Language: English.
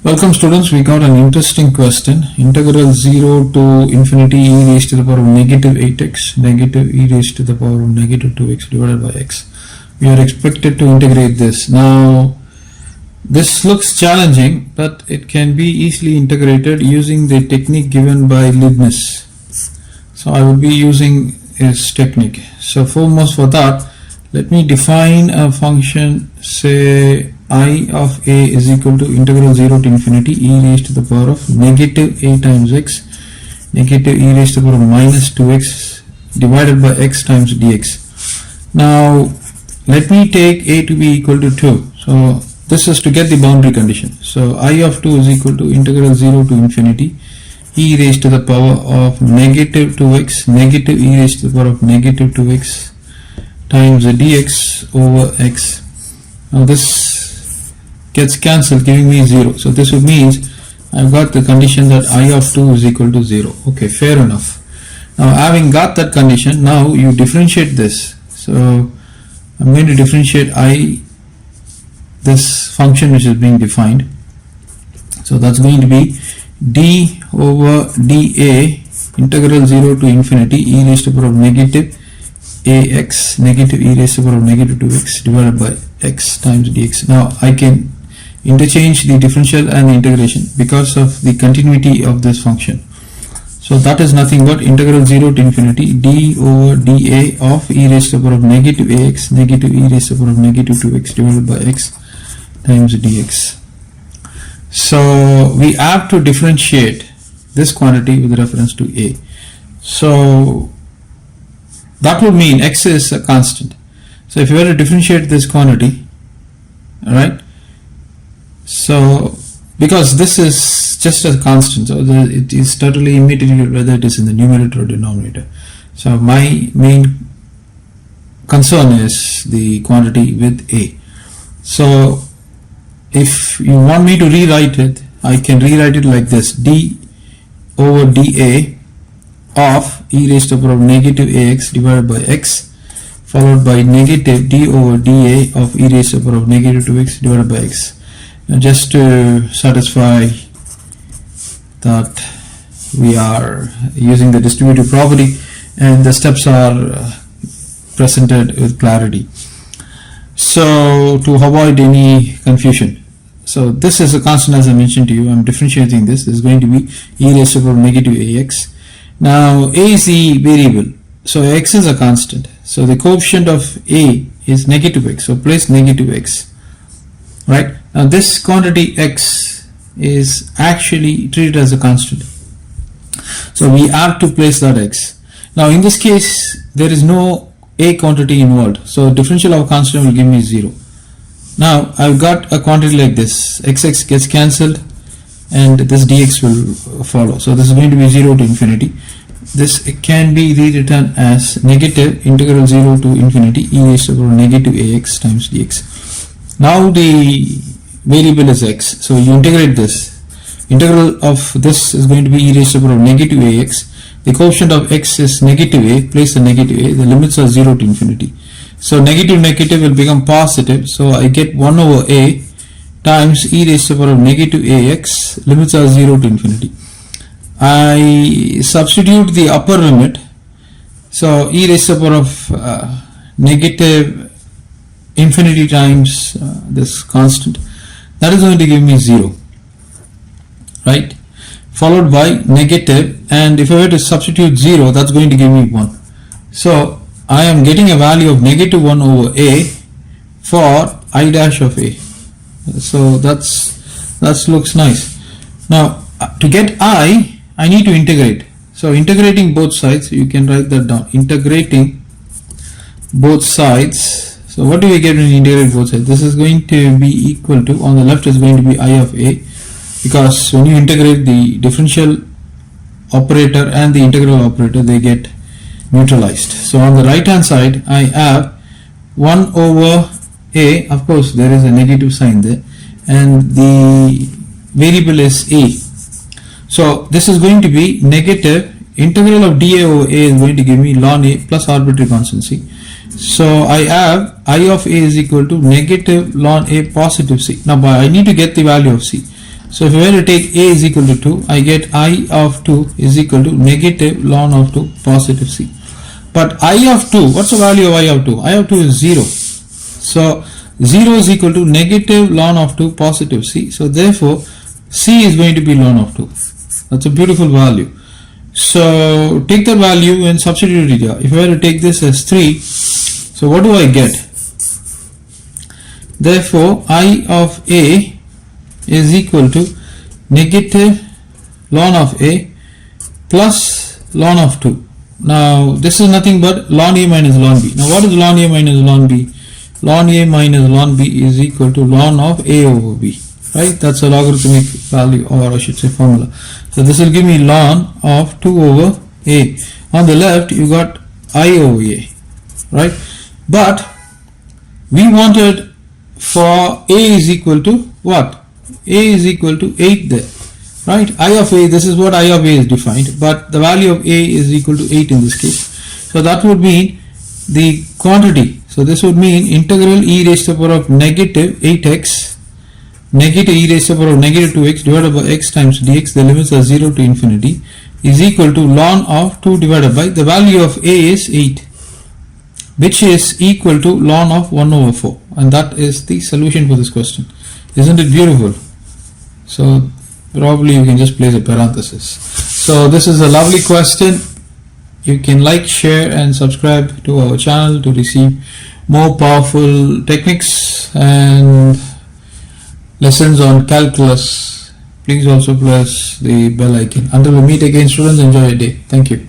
Welcome students, we got an interesting question. Integral 0 to infinity e raised to the power of negative 8x, negative e raised to the power of negative 2x divided by x. We are expected to integrate this. Now, this looks challenging, but it can be easily integrated using the technique given by Leibniz. So I will be using his technique. So foremost for that, let me define a function, say I of a is equal to integral 0 to infinity e raised to the power of negative a times x, negative e raised to the power of minus 2x divided by x times dx. Now let me take a to be equal to 2. So this is to get the boundary condition. So I of 2 is equal to integral 0 to infinity e raised to the power of negative 2x, negative e raised to the power of negative 2x times dx over x. Now this gets cancelled, giving me 0. So this means I've got the condition that I of 2 is equal to 0. Okay, fair enough. Now having got that condition, now you differentiate this. So I'm going to differentiate this function which is being defined. So that's going to be d over dA integral 0 to infinity e raised to the power of negative ax, negative e raised to the power of negative 2x divided by x times dx. Now I can interchange the differential and the integration because of the continuity of this function. So that is nothing but integral 0 to infinity d over dA of e raised to the power of negative ax, negative e raised to the power of negative 2x divided by x times dx. So we have to differentiate this quantity with reference to a. So that would mean x is a constant. So if you were to differentiate this quantity, alright, so because this is just a constant, so it is totally immaterial whether it is in the numerator or denominator. So my main concern is the quantity with a. So if you want me to rewrite it, I can rewrite it like this: d over dA of e raised to the power of negative ax divided by x, followed by negative d over dA of e raised to the power of negative 2x divided by x. Now just to satisfy that we are using the distributive property and the steps are presented with clarity. So to avoid any confusion, so this is a constant as I mentioned to you. I'm differentiating this. This is going to be e raised to the power of negative ax. Now a is the variable, so x is a constant, so the coefficient of a is negative x, so place negative x, right? Now this quantity x is actually treated as a constant, so we have to place that x. Now in this case there is no a quantity involved, so differential of constant will give me 0. Now I've got a quantity like this, xx gets cancelled and this dx will follow. So this is going to be 0 to infinity. This can be rewritten as negative integral 0 to infinity e raised to the power of negative ax times dx. Now the variable is x, so you integrate this. Integral of this is going to be e raised to the power of negative ax. The coefficient of x is negative a, place the negative a, the limits are 0 to infinity. So negative will become positive, so I get 1 over a times e raised to the power of negative ax, limits are 0 to infinity. I substitute the upper limit, so e raised to the power of negative infinity times this constant, that is going to give me 0, right, followed by negative, and if I were to substitute 0, that's going to give me 1. So I am getting a value of negative 1 over a for I dash of a. So that looks nice. Now to get I need to integrate. So integrating both sides, you can write that down. Integrating both sides. So what do we get when we integrate both sides? This is going to be equal to, on the left is going to be I of a, because when you integrate the differential operator and the integral operator, they get neutralized. So on the right hand side I have 1 over a, of course there is a negative sign there, and the variable is a. So this is going to be negative integral of dA over a is going to give me ln a plus arbitrary constant c. So I have I of a is equal to negative ln a positive c. Now I need to get the value of c. So if I were to take a is equal to 2, I get I of 2 is equal to negative ln of 2 positive c. But I of 2, what's the value of I of 2? I of 2 is 0. So 0 is equal to negative ln of 2 positive c. So therefore c is going to be ln of 2. That's a beautiful value. So take that value and substitute it here. If I were to take this as 3, so what do I get? Therefore I of a is equal to negative ln of a plus ln of 2. Now this is nothing but ln a minus ln b. Now what is ln a minus ln b? Ln a minus ln b is equal to ln of a over b. Right? That's a logarithmic value, or I should say formula. So this will give me ln of 2 over a. On the left you got I over a. Right? But we wanted for a is equal to what? A is equal to 8 there. Right? I of a, this is what I of a is defined, but the value of a is equal to 8 in this case. So that would mean the quantity. So this would mean integral e raised to the power of negative 8x negative e raised to the power of negative 2x divided by x times dx, the limits are 0 to infinity, is equal to ln of 2 divided by the value of a is 8, which is equal to ln of 1 over 4, and that is the solution for this question. Isn't it beautiful? So probably you can just place a parenthesis. So this is a lovely question. You can like, share and subscribe to our channel to receive more powerful techniques and lessons on calculus. Please also press the bell icon. Until we meet again, students, enjoy your day. Thank you.